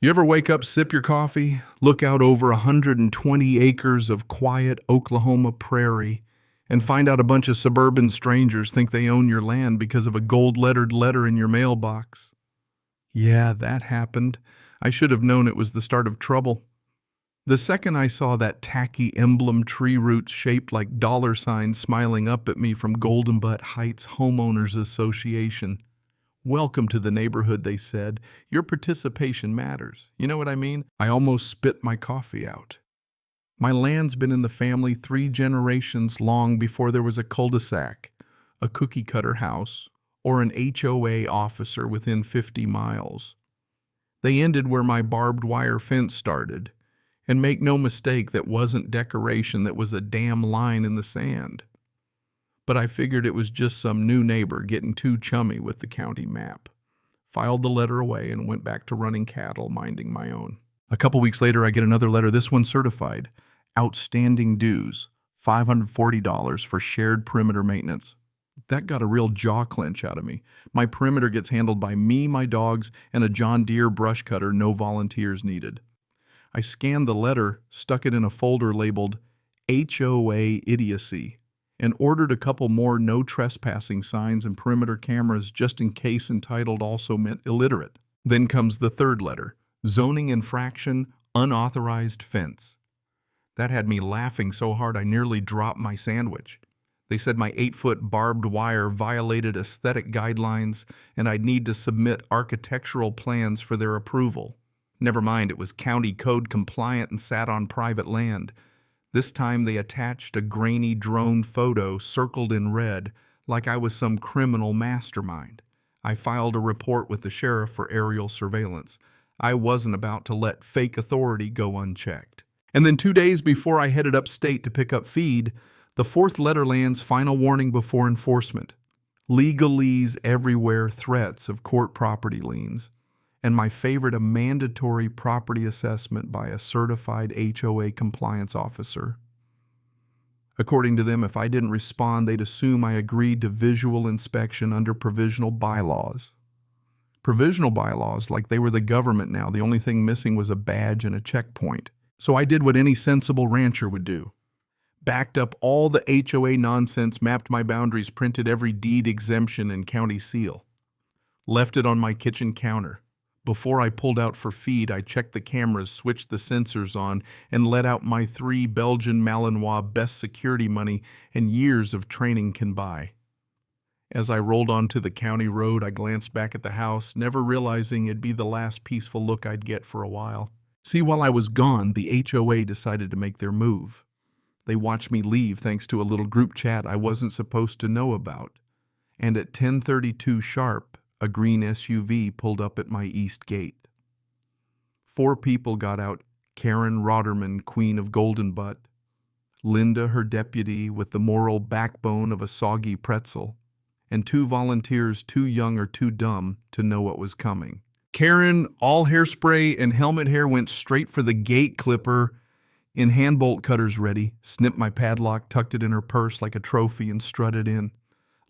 You ever wake up, sip your coffee, look out over 120 acres of quiet Oklahoma prairie, and find out a bunch of suburban strangers think they own your land because of a gold-lettered letter in your mailbox? Yeah, that happened. I should have known it was the start of trouble. The second I saw that tacky emblem tree roots shaped like dollar signs smiling up at me from Golden Butte Heights Homeowners Association. Welcome to the neighborhood, they said. Your participation matters. You know what I mean? I almost spit my coffee out. My land's been in the family 3 generations long before there was a cul-de-sac, a cookie-cutter house, or an HOA officer within 50 miles. They ended where my barbed wire fence started. And make no mistake, that wasn't decoration, that was a damn line in the sand. But I figured it was just some new neighbor getting too chummy with the county map. Filed the letter away and went back to running cattle, minding my own. A couple weeks later, I get another letter, this one certified. Outstanding dues, $540 for shared perimeter maintenance. That got a real jaw clench out of me. My perimeter gets handled by me, my dogs, and a John Deere brush cutter, no volunteers needed. I scanned the letter, stuck it in a folder labeled HOA Idiocy, and ordered a couple more no trespassing signs and perimeter cameras just in case entitled also meant illiterate. Then comes the third letter, zoning infraction, unauthorized fence. That had me laughing so hard I nearly dropped my sandwich. They said my 8-foot barbed wire violated aesthetic guidelines and I'd need to submit architectural plans for their approval. Never mind, it was county code compliant and sat on private land. This time they attached a grainy drone photo circled in red, like I was some criminal mastermind. I filed a report with the sheriff for aerial surveillance. I wasn't about to let fake authority go unchecked. And then 2 days before I headed upstate to pick up feed, the fourth letter lands, final warning before enforcement. Legalese everywhere, threats of court property liens. And my favorite, a mandatory property assessment by a certified HOA compliance officer. According to them, if I didn't respond, they'd assume I agreed to visual inspection under provisional bylaws. Provisional bylaws, like they were the government now. The only thing missing was a badge and a checkpoint. So I did what any sensible rancher would do. Backed up all the HOA nonsense, mapped my boundaries, printed every deed exemption and county seal. Left it on my kitchen counter. Before I pulled out for feed, I checked the cameras, switched the sensors on, and let out my 3 Belgian Malinois best security money and years of training can buy. As I rolled onto the county road, I glanced back at the house, never realizing it'd be the last peaceful look I'd get for a while. See, while I was gone, the HOA decided to make their move. They watched me leave thanks to a little group chat I wasn't supposed to know about. And at 10:32 sharp, a green SUV pulled up at my east gate. 4 people got out: Karen Roderman, Queen of Golden Butte, Linda, her deputy, with the moral backbone of a soggy pretzel, and 2 volunteers too young or too dumb to know what was coming. Karen, all hairspray and helmet hair, went straight for the gate clipper, in hand bolt cutters ready, snipped my padlock, tucked it in her purse like a trophy, and strutted in.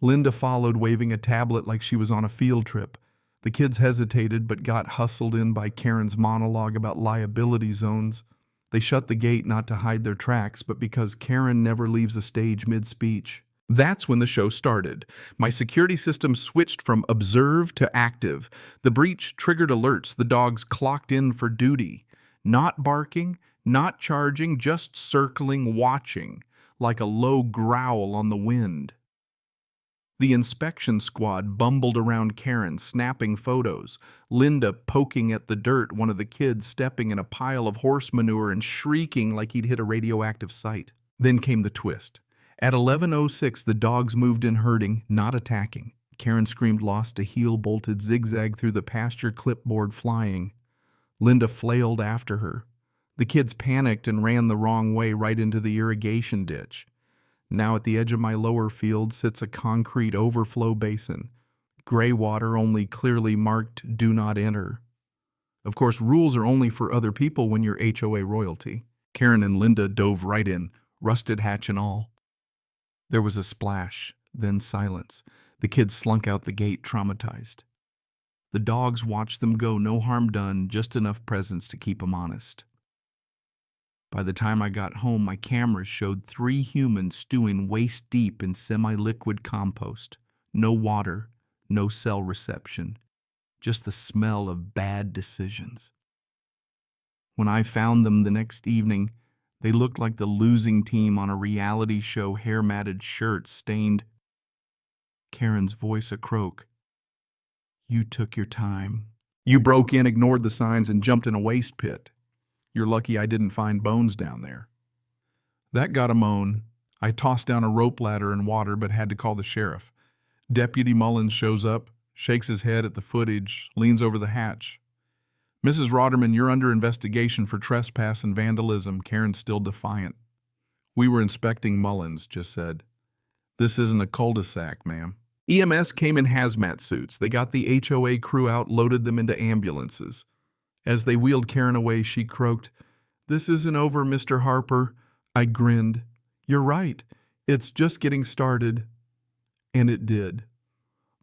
Linda followed, waving a tablet like she was on a field trip. The kids hesitated but got hustled in by Karen's monologue about liability zones. They shut the gate not to hide their tracks, but because Karen never leaves a stage mid-speech. That's when the show started. My security system switched from observe to active. The breach triggered alerts. The dogs clocked in for duty. Not barking, not charging, just circling, watching, like a low growl on the wind. The inspection squad bumbled around Karen, snapping photos. Linda poking at the dirt, one of the kids stepping in a pile of horse manure and shrieking like he'd hit a radioactive site. Then came the twist. At 11:06, the dogs moved in herding, not attacking. Karen screamed lost to heel, bolted zigzag through the pasture, clipboard flying. Linda flailed after her. The kids panicked and ran the wrong way, right into the irrigation ditch. Now at the edge of my lower field sits a concrete overflow basin. Gray water, only clearly marked "Do not enter." Of course, rules are only for other people when you're HOA royalty. Karen and Linda dove right in, rusted hatch and all. There was a splash, then silence. The kids slunk out the gate, traumatized. The dogs watched them go, no harm done, just enough presence to keep them honest. By the time I got home, my cameras showed 3 humans stewing waist-deep in semi-liquid compost. No water, no cell reception, just the smell of bad decisions. When I found them the next evening, they looked like the losing team on a reality show, hair-matted shirts stained. Karen's voice a croak. You took your time. You broke in, ignored the signs, and jumped in a waste pit. You're lucky I didn't find bones down there. That got a moan. I tossed down a rope ladder in water but had to call the sheriff. Deputy Mullins shows up, shakes his head at the footage, leans over the hatch. Mrs. Rodderman, you're under investigation for trespass and vandalism. Karen's still defiant. We were inspecting Mullins, just said. This isn't a cul-de-sac, ma'am. EMS came in hazmat suits. They got the HOA crew out, loaded them into ambulances. As they wheeled Karen away, she croaked, "This isn't over, Mr. Harper." I grinned. "You're right. It's just getting started." And it did.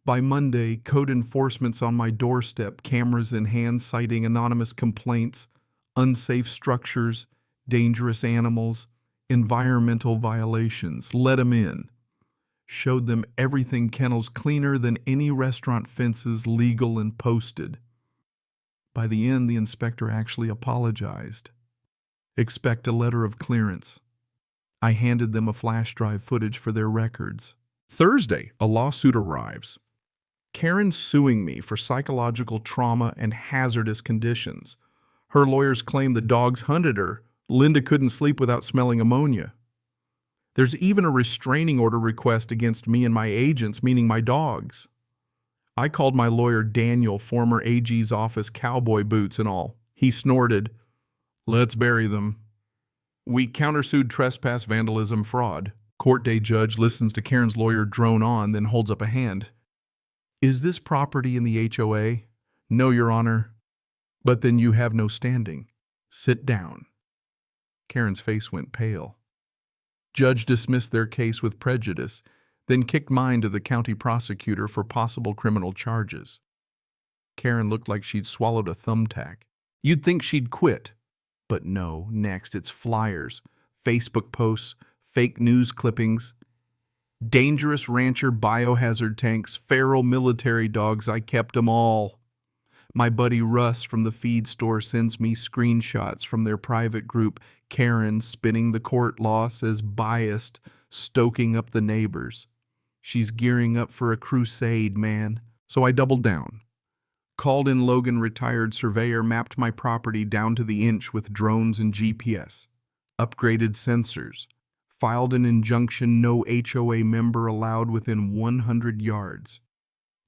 By Monday, code enforcement's on my doorstep, cameras in hand citing anonymous complaints, unsafe structures, dangerous animals, environmental violations. Let 'em in. Showed them everything kennels cleaner than any restaurant fences, legal and posted. By the end, the inspector actually apologized. Expect a letter of clearance. I handed them a flash drive footage for their records. Thursday, a lawsuit arrives. Karen's suing me for psychological trauma and hazardous conditions. Her lawyers claim the dogs hunted her. Linda couldn't sleep without smelling ammonia. There's even a restraining order request against me and my agents, meaning my dogs. I called my lawyer Daniel, former AG's office, cowboy boots and all. He snorted, "Let's bury them." We countersued trespass, vandalism, fraud. Court day judge listens to Karen's lawyer drone on, then holds up a hand. "Is this property in the HOA?" "No, Your Honor." "But then you have no standing. Sit down." Karen's face went pale. Judge dismissed their case with prejudice, then kicked mine to the county prosecutor for possible criminal charges. Karen looked like she'd swallowed a thumbtack. You'd think she'd quit. But no, next it's flyers, Facebook posts, fake news clippings, dangerous rancher biohazard tanks, feral military dogs. I kept them all. My buddy Russ from the feed store sends me screenshots from their private group. Karen, spinning the court law, says biased, stoking up the neighbors. She's gearing up for a crusade, man. So I doubled down. Called in Logan, retired surveyor, mapped my property down to the inch with drones and GPS. Upgraded sensors. Filed an injunction, no HOA member allowed within 100 yards.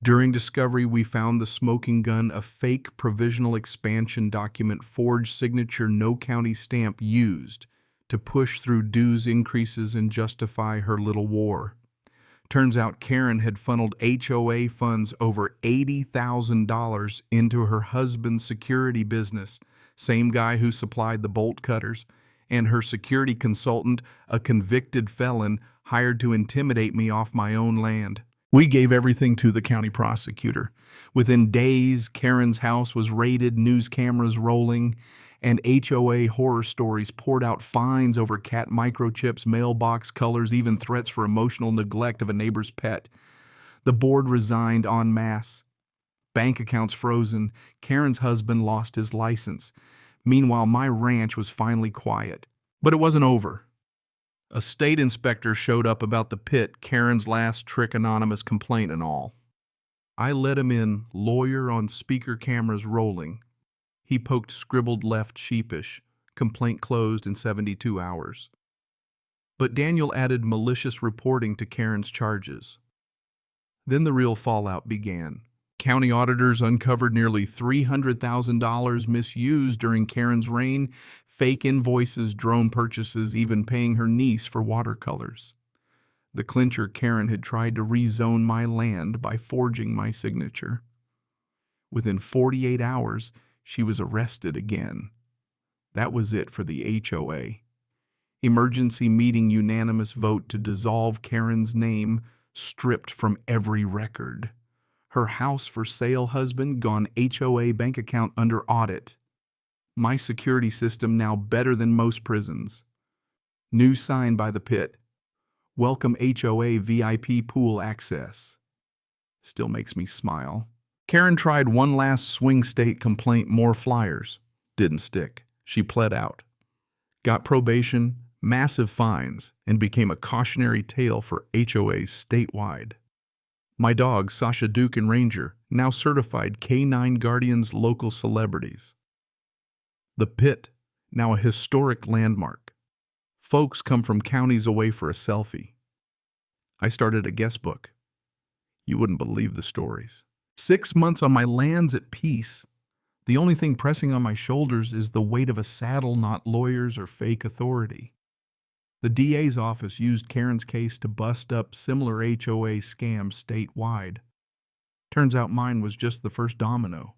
During discovery, we found the smoking gun, a fake provisional expansion document, forged signature, no county stamp, used to push through dues increases and justify her little war. Turns out Karen had funneled HOA funds over $80,000 into her husband's security business, same guy who supplied the bolt cutters, and her security consultant, a convicted felon, hired to intimidate me off my own land. We gave everything to the county prosecutor. Within days, Karen's house was raided, news cameras rolling, and HOA horror stories poured out, fines over cat microchips, mailbox colors, even threats for emotional neglect of a neighbor's pet. The board resigned en masse. Bank accounts frozen. Karen's husband lost his license. Meanwhile, my ranch was finally quiet. But it wasn't over. A state inspector showed up about the pit, Karen's last trick, anonymous complaint and all. I let him in, lawyer on speaker, cameras rolling. He poked scribbled left, sheepish. Complaint closed in 72 hours. But Daniel added malicious reporting to Karen's charges. Then the real fallout began. County auditors uncovered nearly $300,000 misused during Karen's reign, fake invoices, drone purchases, even paying her niece for watercolors. The clincher, Karen had tried to rezone my land by forging my signature. Within 48 hours, she was arrested again. That was it for the HOA. Emergency meeting, unanimous vote to dissolve Karen's name, stripped from every record. Her house for sale husband gone HOA bank account under audit. My security system now better than most prisons. New sign by the pit. Welcome HOA VIP pool access. Still makes me smile. Karen tried one last swing state complaint, more flyers. Didn't stick. She pled out. Got probation, massive fines, and became a cautionary tale for HOAs statewide. My dogs, Sasha, Duke, and Ranger, now certified K9 Guardians, local celebrities. The pit, now a historic landmark. Folks come from counties away for a selfie. I started a guest book. You wouldn't believe the stories. 6 months on my lands at peace. The only thing pressing on my shoulders is the weight of a saddle, not lawyers or fake authority. The DA's office used Karen's case to bust up similar HOA scams statewide. Turns out mine was just the first domino.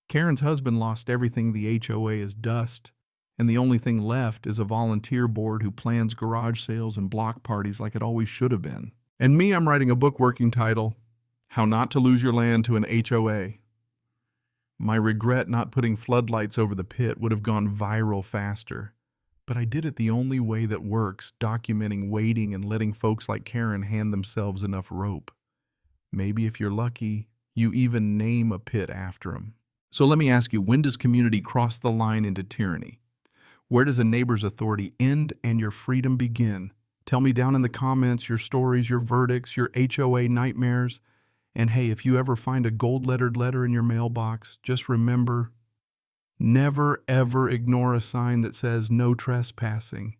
Karen's husband lost everything the HOA is dust, and the only thing left is a volunteer board who plans garage sales and block parties like it always should have been. And me, I'm writing a book working title, How Not to Lose Your Land to an HOA. My regret not putting floodlights over the pit would have gone viral faster. But I did it the only way that works, documenting waiting and letting folks like Karen hand themselves enough rope. Maybe if you're lucky, you even name a pit after them. So let me ask you, when does community cross the line into tyranny? Where does a neighbor's authority end and your freedom begin? Tell me down in the comments your stories, your verdicts, your HOA nightmares. And hey, if you ever find a gold-lettered letter in your mailbox, just remember, never ever ignore a sign that says no trespassing.